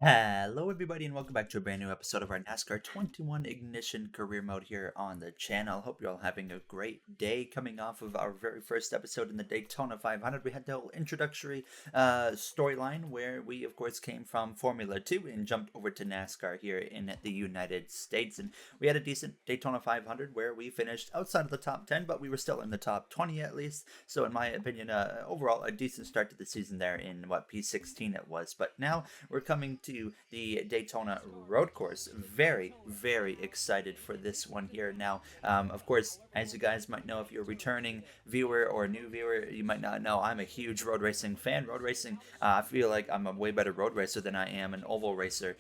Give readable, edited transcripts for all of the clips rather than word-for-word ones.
Hello, everybody, and welcome back to a brand new episode of our NASCAR 21 Ignition Career Mode here on the channel. Hope you're all having a great day coming off of our very first episode in the Daytona 500. We had the whole introductory storyline where we, of course, came from Formula 2 and jumped over to NASCAR here in the United States. And we had a decent Daytona 500 where we finished outside of the top 10, but we were still in the top 20 at least. So, in my opinion, overall, a decent start to the season there in P16 it was. But now we're coming to the Daytona Road Course. Very, very excited for this one here. Now, of course, as you guys might know, if you're a returning viewer or a new viewer, you might not know I'm a huge road racing fan. Road racing, I feel like I'm a way better road racer than I am an oval racer.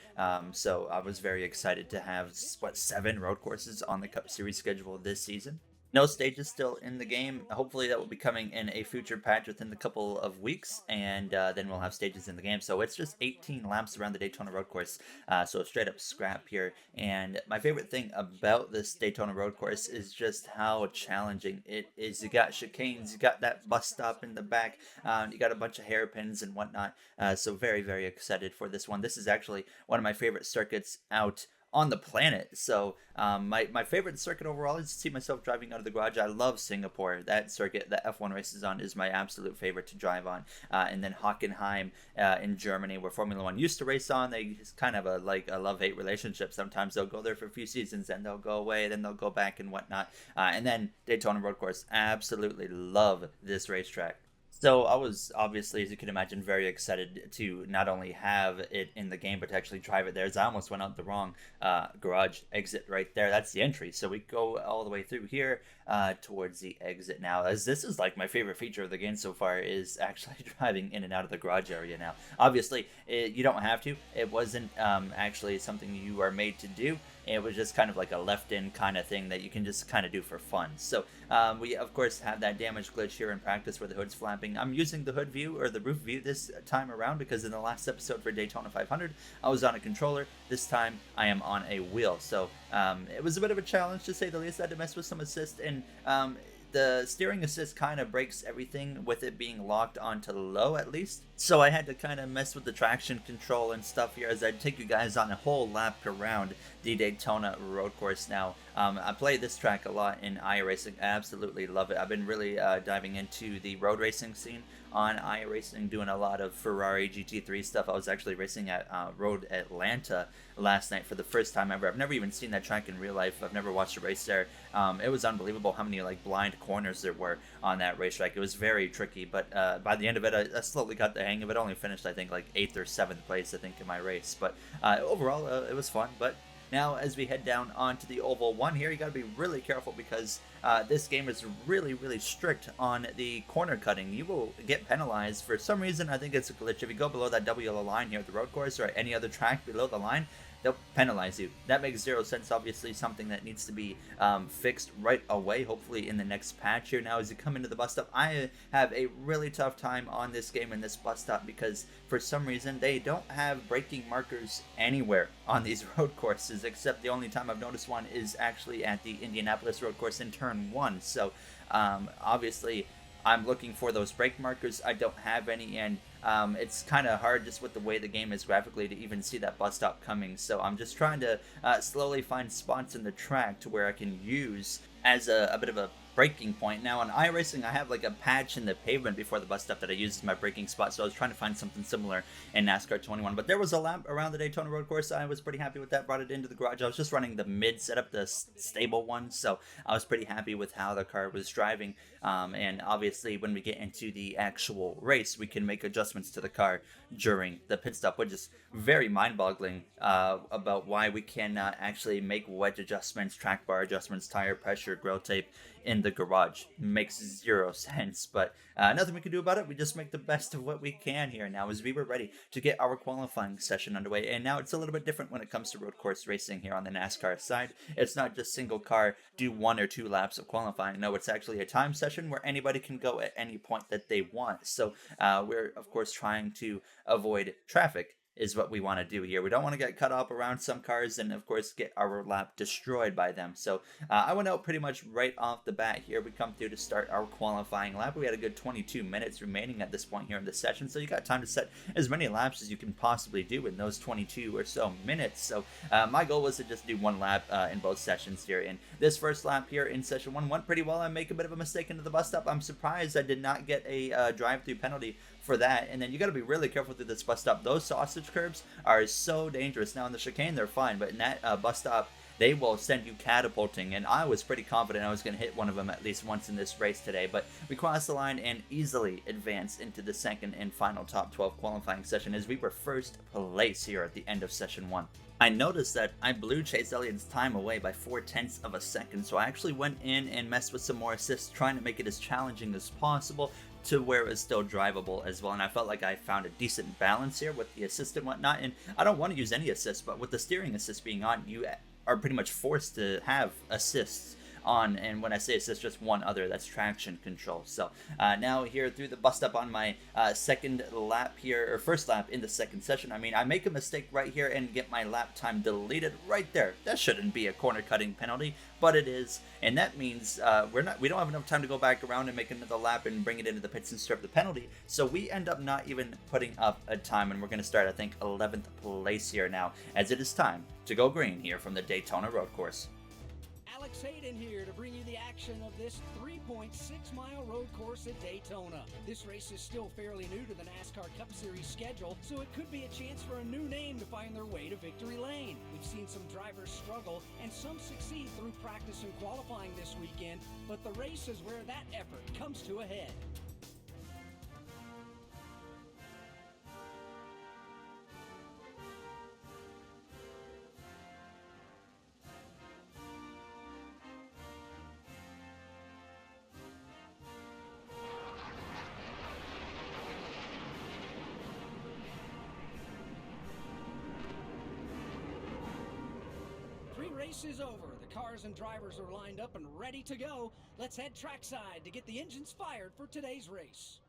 So I was very excited to have, 7 road courses on the Cup Series schedule this season. No stages still in the game. Hopefully, that will be coming in a future patch within a couple of weeks, and then we'll have stages in the game. So it's just 18 laps around the Daytona Road Course, so straight up scrap here. And my favorite thing about this Daytona Road Course is just how challenging it is. You got chicanes, you got that bus stop in the back, you got a bunch of hairpins and whatnot. So very, very excited for this one. This is actually one of my favorite circuits out on the planet. So my favorite circuit overall is to see myself driving out of the garage. I love Singapore. That circuit that F1 races on is my absolute favorite to drive on. And then Hockenheim in Germany, where Formula One used to race on. It's kind of a love-hate relationship. Sometimes they'll go there for a few seasons, then they'll go away, then they'll go back and whatnot. And then Daytona Road Course. Absolutely love this racetrack. So I was obviously, as you can imagine, very excited to not only have it in the game, but to actually drive it there. As I almost went out the wrong garage exit right there. That's the entry. So we go all the way through here towards the exit now. As this is like my favorite feature of the game so far is actually driving in and out of the garage area now. Obviously, you don't have to. It wasn't actually something you are made to do. It was just kind of like a left-in kind of thing that you can just kind of do for fun. So we, of course, have that damage glitch here in practice where the hood's flapping. I'm using the hood view or the roof view this time around because in the last episode for Daytona 500, I was on a controller. This time, I am on a wheel. So it was a bit of a challenge, to say the least. I had to mess with some assist, and the steering assist kind of breaks everything with it being locked onto low, at least. So I had to kind of mess with the traction control and stuff here as I take you guys on a whole lap around the Daytona Road Course now. I play this track a lot in iRacing. I absolutely love it. I've been really diving into the road racing scene on iRacing, doing a lot of Ferrari GT3 stuff. I was actually racing at Road Atlanta last night for the first time ever. I've never even seen that track in real life. I've never watched a race there. It was unbelievable how many blind corners there were on that racetrack. It was very tricky, but by the end of it, I slowly got the hang of it. I only finished, I think, like 8th or 7th place, I think, in my race. But overall, it was fun. But now, as we head down onto the Oval 1 here, you got to be really careful because this game is really, really strict on the corner cutting. You will get penalized for some reason. I think it's a glitch. If you go below that double yellow line here at the road course or any other track below the line, they'll penalize you. That makes zero sense. Obviously, something that needs to be fixed right away, hopefully in the next patch here. Now, as you come into the bus stop, I have a really tough time on this game in this bus stop because for some reason they don't have braking markers anywhere on these road courses, except the only time I've noticed one is actually at the Indianapolis road course in turn 1. So obviously I'm looking for those brake markers. I don't have any, and it's kind of hard just with the way the game is graphically to even see that bus stop coming. So I'm just trying to slowly find spots in the track to where I can use as a bit of a braking point. Now on iRacing, I have like a patch in the pavement before the bus stop that I use as my braking spot, so I was trying to find something similar in NASCAR 21. But there was a lap around the Daytona Road Course. I was pretty happy with that. Brought it into the garage. I was just running the mid setup, the stable one, so I was pretty happy with how the car was driving. And obviously, when we get into the actual race, we can make adjustments to the car during the pit stop, which is very mind-boggling about why we cannot actually make wedge adjustments, track bar adjustments, tire pressure, grill tape in the garage. Makes zero sense, but nothing we can do about it. We just make the best of what we can here now as we were ready to get our qualifying session underway. And now it's a little bit different when it comes to road course racing here on the NASCAR side. It's not just single car, do 1 or 2 laps of qualifying. No, it's actually a time session where anybody can go at any point that they want. So we're, of course, trying to avoid traffic is what we want to do here. We don't want to get cut off around some cars and, of course, get our lap destroyed by them. So I went out pretty much right off the bat here. We come through to start our qualifying lap. We had a good 22 minutes remaining at this point here in the session, so you got time to set as many laps as you can possibly do in those 22 or so minutes. So my goal was to just do one lap in both sessions here. And this first lap here in session 1 went pretty well. I make a bit of a mistake into the bus stop. I'm surprised I did not get a drive-through penalty for that. And then you got to be really careful through this bus stop. Those sausage curbs are so dangerous. Now in the chicane they're fine, but in that bus stop they will send you catapulting, and I was pretty confident I was going to hit one of them at least once in this race today. But we crossed the line and easily advanced into the second and final top 12 qualifying session as we were first place here at the end of session 1. I noticed that I blew Chase Elliott's time away by 0.4 of a second, so I actually went in and messed with some more assists, trying to make it as challenging as possible to where it was still drivable as well. And I felt like I found a decent balance here with the assist and whatnot. And I don't want to use any assists, but with the steering assist being on, you are pretty much forced to have assists on, and when I say assist, just one other, that's traction control. So now here through the bust up on my second lap here, or first lap in the second session. I mean, I make a mistake right here and get my lap time deleted right there. That shouldn't be a corner cutting penalty, but it is, and that means we don't have enough time to go back around and make another lap and bring it into the pits and serve the penalty. So we end up not even putting up a time, and we're going to start, I think, 11th place here now, as it is time to go green here from the Daytona Road Course. Alex Hayden here to bring you the action of this 3.6-mile road course at Daytona. This race is still fairly new to the NASCAR Cup Series schedule, so it could be a chance for a new name to find their way to victory lane. We've seen some drivers struggle and some succeed through practice and qualifying this weekend, but the race is where that effort comes to a head. Race is over. The cars and drivers are lined up and ready to go. Let's head trackside to get the engines fired for today's race.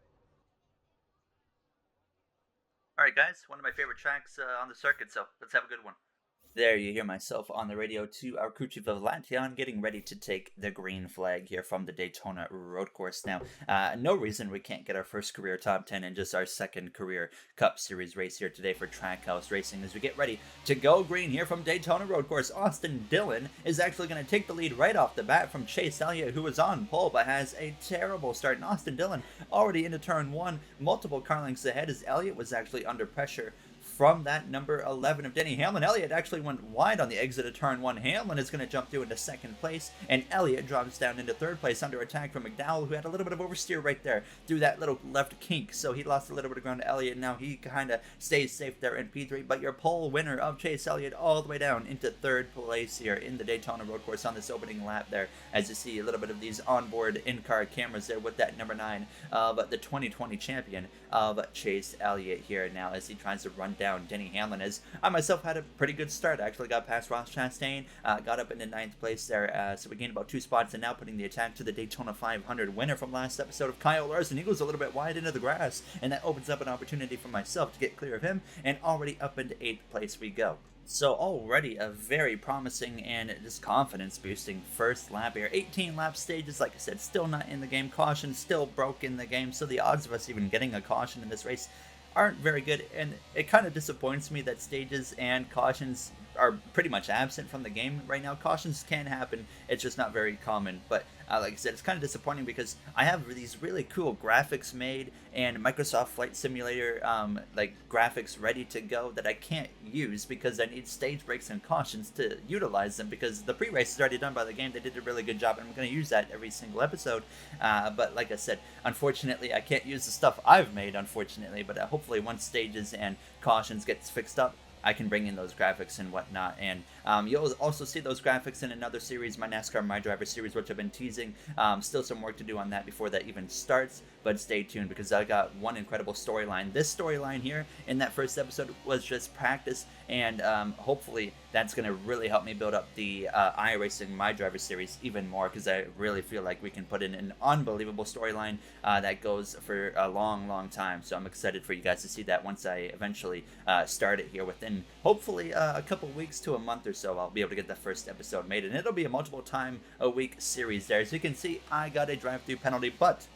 All right, guys, one of my favorite tracks on the circuit, so let's have a good one. There you hear myself on the radio to our crew chief of Lantion getting ready to take the green flag here from the Daytona Road Course. Now, no reason we can't get our first career top 10 and just our second career Cup Series race here today for Trackhouse Racing as we get ready to go green here from Daytona Road Course. Austin Dillon is actually going to take the lead right off the bat from Chase Elliott, who was on pole but has a terrible start. And Austin Dillon already into turn 1, multiple car lengths ahead as Elliott was actually under pressure from that number 11 of Denny Hamlin. Elliott actually went wide on the exit of turn 1. Hamlin is going to jump through into second place, and Elliott drops down into third place under attack from McDowell, who had a little bit of oversteer right there through that little left kink, so he lost a little bit of ground to Elliott, and now he kind of stays safe there in P3, but your pole winner of Chase Elliott all the way down into third place here in the Daytona Road Course on this opening lap there, as you see a little bit of these onboard in-car cameras there with that number 9 of the 2020 champion of Chase Elliott here now as he tries to run down Denny Hamlin. As I myself had a pretty good start. I actually got past Ross Chastain, got up into 9th place there, so we gained about 2 spots, and now putting the attack to the Daytona 500 winner from last episode of Kyle Larson. He goes a little bit wide into the grass, and that opens up an opportunity for myself to get clear of him, and already up into 8th place we go. So already a very promising and just confidence boosting first lap here. 18 lap stages, like I said, still not in the game. Caution still broke in the game, so the odds of us even getting a caution in this race aren't very good, and it kind of disappoints me that stages and cautions are pretty much absent from the game right now. Cautions can happen, it's just not very common, but like I said, it's kind of disappointing because I have these really cool graphics made and Microsoft Flight Simulator like graphics ready to go that I can't use because I need stage breaks and cautions to utilize them, because the pre-race is already done by the game. They did a really good job, and I'm going to use that every single episode, but like I said, unfortunately I can't use the stuff I've made, unfortunately, but hopefully once stages and cautions gets fixed up, I can bring in those graphics and whatnot. And you'll also see those graphics in another series, my NASCAR My Driver series, which I've been teasing. Still some work to do on that before that even starts, but stay tuned because I got one incredible storyline. This storyline here in that first episode was just practice, and hopefully that's going to really help me build up the iRacing My Driver series even more, because I really feel like we can put in an unbelievable storyline that goes for a long time. So I'm excited for you guys to see that once I eventually start it here within hopefully a couple weeks to a month or so. I'll be able to get the first episode made, and it'll be a multiple time a week series there. As you can see, I got a drive-through penalty, but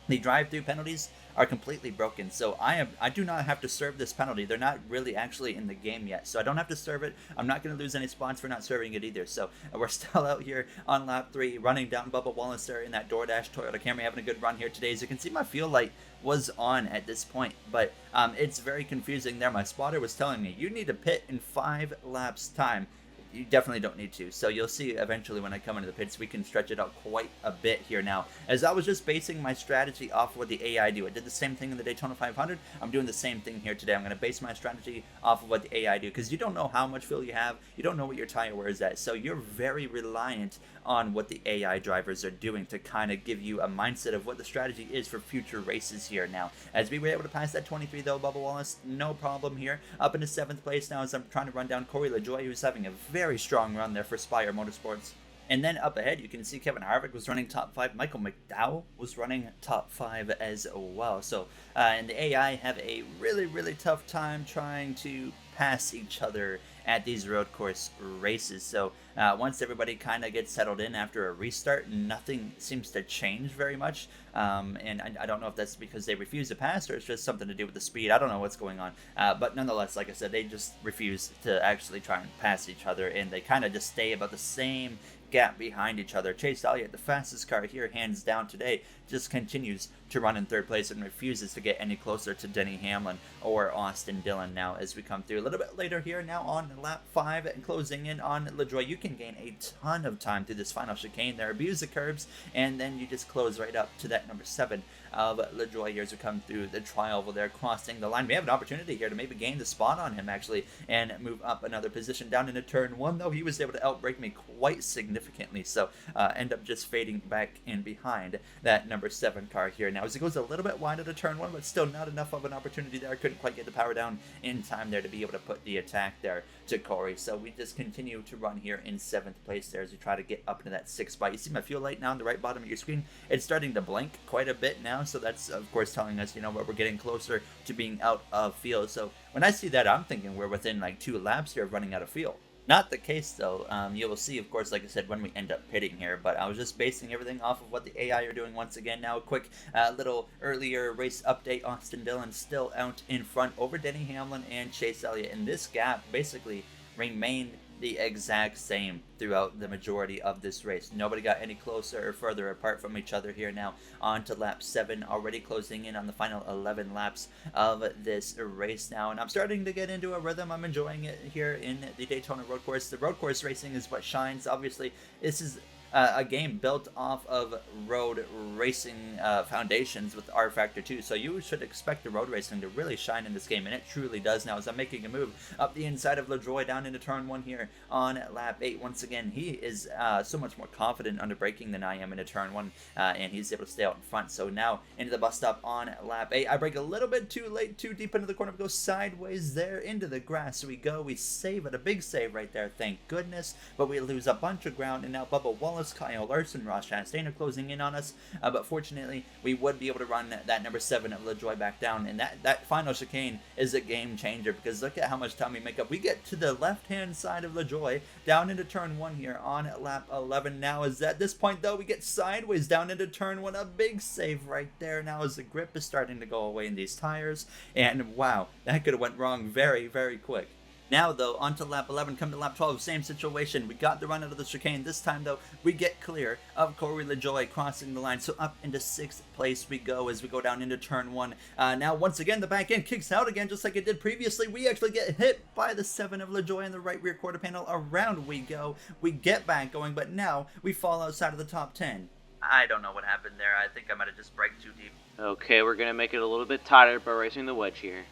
the drive-through penalties are completely broken, so I do not have to serve this penalty. They're not really actually in the game yet, so I don't have to serve it. I'm not going to lose any spots for not serving it either. So we're still out here on lap 3, running down Bubba Wallace there in that DoorDash Toyota Camry, having a good run here today. As you can see, my fuel light was on at this point, but it's very confusing there. My spotter was telling me you need to pit in 5 laps time. You definitely don't need to. So you'll see eventually when I come into the pits, we can stretch it out quite a bit here now. As I was just basing my strategy off of what the AI do. I did the same thing in the Daytona 500. I'm doing the same thing here today. I'm going to base my strategy off of what the AI do, because you don't know how much fuel you have. You don't know what your tire wear is at. So you're very reliant on what the AI drivers are doing to kind of give you a mindset of what the strategy is for future races here now. As we were able to pass that 23 though, Bubba Wallace, no problem here. Up into 7th place now as I'm trying to run down Corey LaJoie, who's having a very strong run there for Spire Motorsports. And then up ahead, you can see Kevin Harvick was running top 5. Michael McDowell was running top 5 as well. So, and the AI have a really tough time trying to pass each other at these road course races. So once everybody kind of gets settled in after a restart, nothing seems to change very much. And I don't know if that's because they refuse to pass or it's just something to do with the speed. I don't know what's going on. But nonetheless, like I said, they just refuse to actually try and pass each other, and they kind of just stay about the same gap behind each other. Chase Elliott, the fastest car here, hands down today, just continues to run in 3rd place and refuses to get any closer to Denny Hamlin or Austin Dillon. Now as we come through a little bit later here now on lap 5 and closing in on LaJoie, you can gain a ton of time through this final chicane there, abuse the curbs, and then you just close right up to that number 7 of LaJoie here as we come through the tri-oval there, crossing the line. We have an opportunity here to maybe gain the spot on him actually and move up another position down into turn 1, though he was able to outbrake me quite significantly, so end up just fading back in behind that number 7 car here now as it goes a little bit wide at a turn 1, but still not enough of an opportunity there. I couldn't quite get the power down in time there to be able to put the attack there to Corey, so we just continue to run here in 7th place there as we try to get up into that 6th spot. You see my fuel light now on the right bottom of your screen, it's starting to blink quite a bit now, so that's of course telling us, you know what, we're getting closer to being out of fuel. So when I see that, I'm thinking we're within like 2 laps here of running out of fuel. Not the case though. You will see, of course, like I said, when we end up pitting here, but I was just basing everything off of what the AI are doing once again. Now a quick little earlier race update. Austin Dillon still out in front over Denny Hamlin and Chase Elliott, and this gap basically remained the exact same throughout the majority of this race. Nobody got any closer or further apart from each other here now on to lap 7, already closing in on the final 11 laps of this race now, and I'm starting to get into a rhythm. I'm enjoying it here in the Daytona Road Course. The road course racing is what shines. Obviously, this is a game built off of road racing foundations with R Factor 2, so you should expect the road racing to really shine in this game, and it truly does now as I'm making a move up the inside of LaJoie down into turn 1 here on lap 8. Once again, he is so much more confident under braking than I am into turn 1, and he's able to stay out in front. So now into the bus stop on lap 8. I brake a little bit too late, too deep into the corner. We go sideways there into the grass. We go, we save it, a big save right there, thank goodness, but we lose a bunch of ground, and now Bubba Wallace, Kyle Larson, Ross Chastain are closing in on us, but fortunately we would be able to run that number 7 of LaJoie back down, and that final chicane is a game changer because look at how much time we make up. We get to the left hand side of LaJoie down into turn 1 here on lap 11 now. Is at this point though we get sideways down into turn 1, a big save right there now as the grip is starting to go away in these tires, and wow, that could have went wrong very quick. Now, though, on to lap 11, come to lap 12, same situation. We got the run out of the chicane. This time, though, we get clear of Corey LaJoie crossing the line. So up into 6th place we go as we go down into turn 1. Now, once again, the back end kicks out again, just like it did previously. We actually get hit by the 7 of LaJoie in the right rear quarter panel. Around we go. We get back going, but now we fall outside of the top 10. I don't know what happened there. I think I might have just braked too deep. Okay, we're going to make it a little bit tighter by racing the wedge here.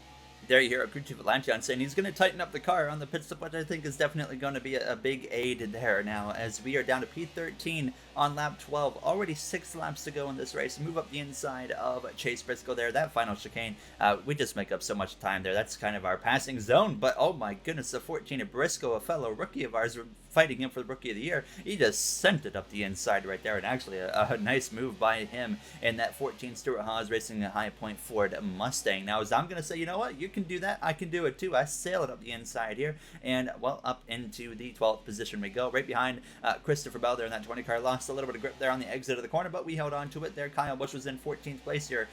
There you hear a crew chief Atlanteon saying he's going to tighten up the car on the pit stop, which I think is definitely going to be a big aid there now, as we are down to P13 on lap 12. Already 6 laps to go in this race. Move up the inside of Chase Briscoe there. That final chicane, we just make up so much time there. That's kind of our passing zone, but oh my goodness, the 14 of Briscoe, a fellow rookie of ours, fighting him for the Rookie of the Year. He just sent it up the inside right there, and actually a nice move by him in that 14 Stuart Haas racing a High Point Ford Mustang. Now, as I'm going to say, you know what? You can do that. I can do it too. I sail it up the inside here, and well, up into the 12th position we go. Right behind Christopher Bell there in that 20 car. Lost a little bit of grip there on the exit of the corner, but we held on to it there. Kyle Busch was in 14th place here.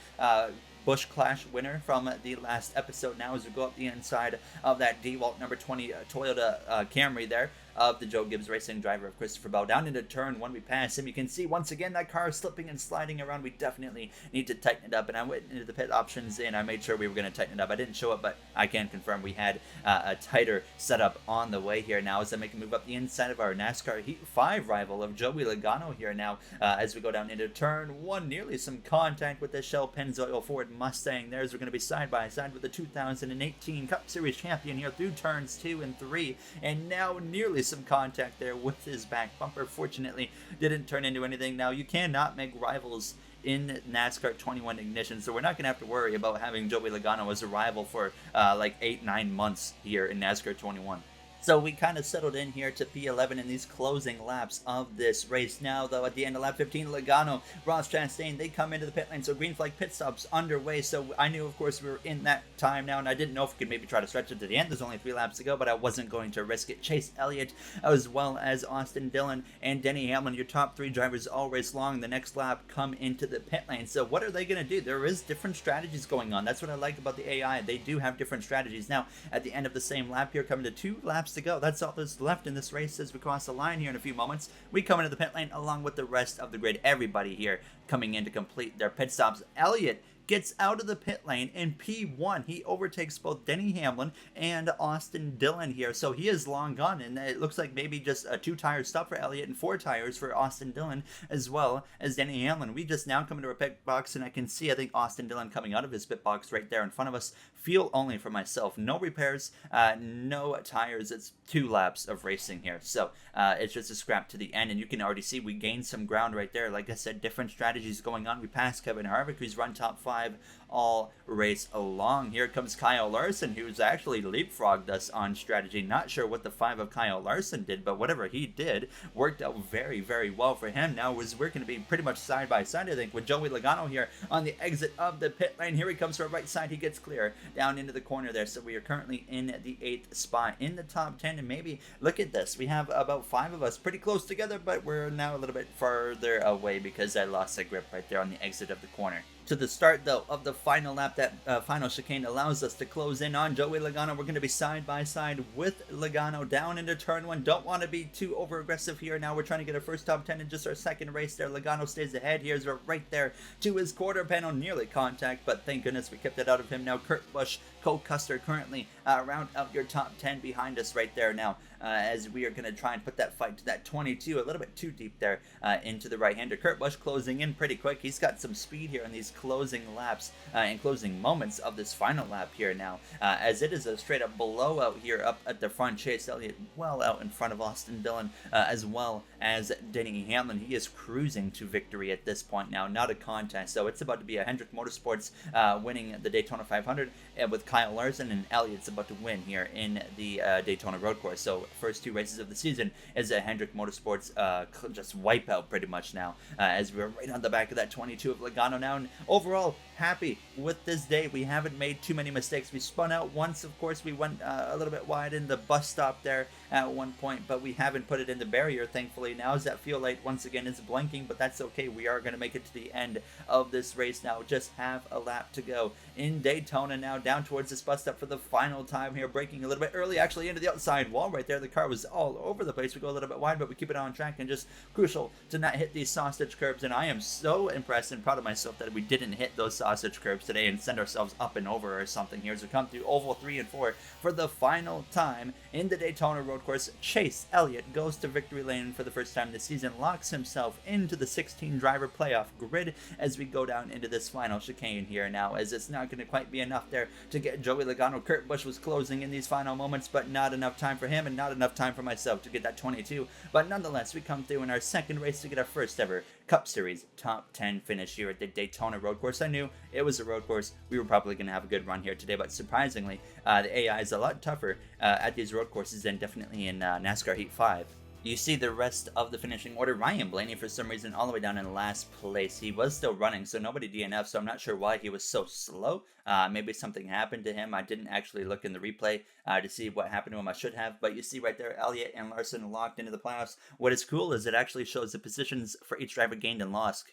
Busch Clash winner from the last episode now as we go up the inside of that DeWalt number 20 Toyota Camry there of the Joe Gibbs Racing driver of Christopher Bell. Down into turn one, we pass him. You can see once again that car is slipping and sliding around. We definitely need to tighten it up, and I went into the pit options and I made sure we were going to tighten it up. I didn't show it, but I can confirm we had a tighter setup on the way here now as I make a move up the inside of our NASCAR Heat 5 rival of Joey Logano here now as we go down into turn one. Nearly some contact with the Shell Pennzoil Ford Mustang there, as we're going to be side by side with the 2018 Cup Series champion here through turns 2 and 3, and now nearly some contact there with his back bumper. Fortunately, didn't turn into anything. Now, you cannot make rivals in NASCAR 21 Ignition, so we're not going to have to worry about having Joey Logano as a rival for like 8-9 months here in NASCAR 21. So we kind of settled in here to P11 in these closing laps of this race. Now, though, at the end of lap 15, Logano, Ross Chastain, they come into the pit lane. So green flag pit stops underway. So I knew, of course, we were in that time now, and I didn't know if we could maybe try to stretch it to the end. There's only 3 laps to go, but I wasn't going to risk it. Chase Elliott, as well as Austin Dillon and Denny Hamlin, your top 3 drivers all race long. The next lap come into the pit lane. So what are they going to do? There is different strategies going on. That's what I like about the AI. They do have different strategies. Now, at the end of the same lap here, coming to 2 laps to go. That's all that's left in this race as we cross the line here in a few moments. We come into the pit lane along with the rest of the grid. Everybody here coming in to complete their pit stops. Elliott gets out of the pit lane in P1. He overtakes both Denny Hamlin and Austin Dillon here. So he is long gone, and it looks like maybe just a 2-tire stop for Elliott and 4 tires for Austin Dillon as well as Denny Hamlin. We just now come into our pit box, and I can see, I think, Austin Dillon coming out of his pit box right there in front of us. Fuel only for myself. No repairs, no tires. It's 2 laps of racing here. So it's just a scrap to the end, and you can already see we gained some ground right there. Like I said, different strategies going on. We passed Kevin Harvick, who's run top 5 all race along. Here comes Kyle Larson, who's actually leapfrogged us on strategy. Not sure what the 5 of Kyle Larson did, but whatever he did worked out very, very well for him. Now we're going to be pretty much side by side, I think, with Joey Logano here on the exit of the pit lane. Here he comes to our right side. He gets clear down into the corner there. So we are currently in the 8th spot in the top 10, and maybe look at this. We have about 5 of us pretty close together, but we're now a little bit further away because I lost a grip right there on the exit of the corner. To the start, though, of the final lap, that final chicane allows us to close in on Joey Logano. We're going to be side by side with Logano down into turn 1. Don't want to be too over aggressive here. Now we're trying to get our first top 10 in just our second race there. Logano stays ahead. Here's right there to his quarter panel. Nearly contact, but thank goodness we kept it out of him. Now Kurt Busch, Cole Custer currently round out your top 10 behind us right there now. As we are going to try and put that fight to that 22, a little bit too deep there into the right-hander. Kurt Busch closing in pretty quick. He's got some speed here in these closing laps and closing moments of this final lap here now, as it is a straight-up blowout here up at the front. Chase Elliott well out in front of Austin Dillon, as well as Denny Hamlin. He is cruising to victory at this point now, not a contest. So it's about to be a Hendrick Motorsports winning the Daytona 500 with Kyle Larson, and Elliott's about to win here in the Daytona Road Course. So first 2 races of the season is a Hendrick Motorsports just wipeout pretty much now, as we're right on the back of that 22 of Logano now. And overall, happy with this day. We haven't made too many mistakes. We spun out once, of course. We went a little bit wide in the bus stop there at one point, but we haven't put it in the barrier, thankfully. Now as that fuel light once again is blinking, but that's okay. We are going to make it to the end of this race now. Just have a lap to go in Daytona now, down towards this bus stop for the final time here, braking a little bit early, actually into the outside wall right there. The car was all over the place. We go a little bit wide, but we keep it on track, and just crucial to not hit these sausage curbs. And I am so impressed and proud of myself that we didn't hit those sausage curbs today and send ourselves up and over or something here as we come through Oval 3 and 4 for the final time in the Daytona Road Course. Chase Elliott goes to victory lane for the first time this season, locks himself into the 16-driver playoff grid as we go down into this final chicane here now, as it's not going to quite be enough there to get Joey Logano. Kurt Busch was closing in these final moments, but not enough time for him and not enough time for myself to get that 22. But nonetheless, we come through in our second race to get our first ever Cup Series top 10 finish here at the Daytona Road Course. I knew it was a road course. We were probably going to have a good run here today, but surprisingly, the AI is a lot tougher at these road courses than definitely in NASCAR Heat 5. You see the rest of the finishing order. Ryan Blaney, for some reason, all the way down in last place. He was still running, so nobody DNF, so I'm not sure why he was so slow. Maybe something happened to him. I didn't actually look in the replay to see what happened to him. I should have, but you see right there, Elliott and Larson locked into the playoffs. What is cool is it actually shows the positions for each driver gained and lost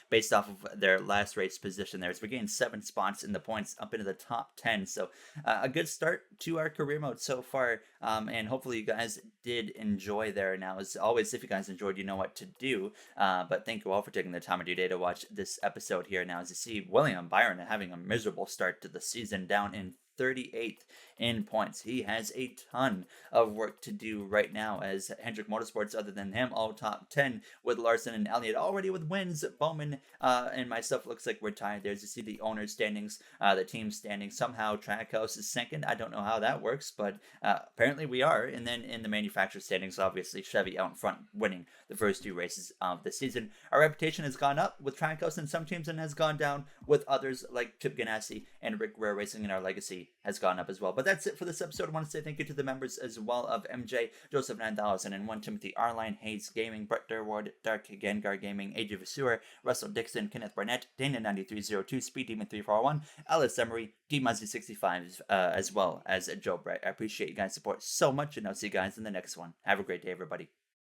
based off of their last race position there. So we gained 7 spots in the points up into the top 10. So a good start to our career mode so far, and hopefully you guys did enjoy there. Now, as always, if you guys enjoyed, you know what to do. But thank you all for taking the time of your day to watch this episode here. Now, as you see, William Byron having a miserable start to the season, down in 38th in points. He has a ton of work to do right now, as Hendrick Motorsports, other than him, all top 10 with Larson and Elliott already with wins. Bowman and myself looks like we're tied there. As you see the owner's standings, the team standings. Somehow Trackhouse is second. I don't know how that works, but apparently we are. And then in the manufacturer standings, obviously Chevy out in front, winning the first 2 races of the season. Our reputation has gone up with Trackhouse in some teams and has gone down with others like Chip Ganassi and Rick Ware Racing, and our legacy has gone up as well. But that's it for this episode. I want to say thank you to the members as well of MJ, Joseph 9001, Timothy Arline, Hayes Gaming, Brett Durward, Dark Gengar Gaming, AJ Vasur, Russell Dixon, Kenneth Barnett, Dana 9302, Speed Demon 341, Alice Emery, D Muzzy 65, as well as Joe Bright. I appreciate you guys' support so much, and I'll see you guys in the next one. Have a great day, everybody.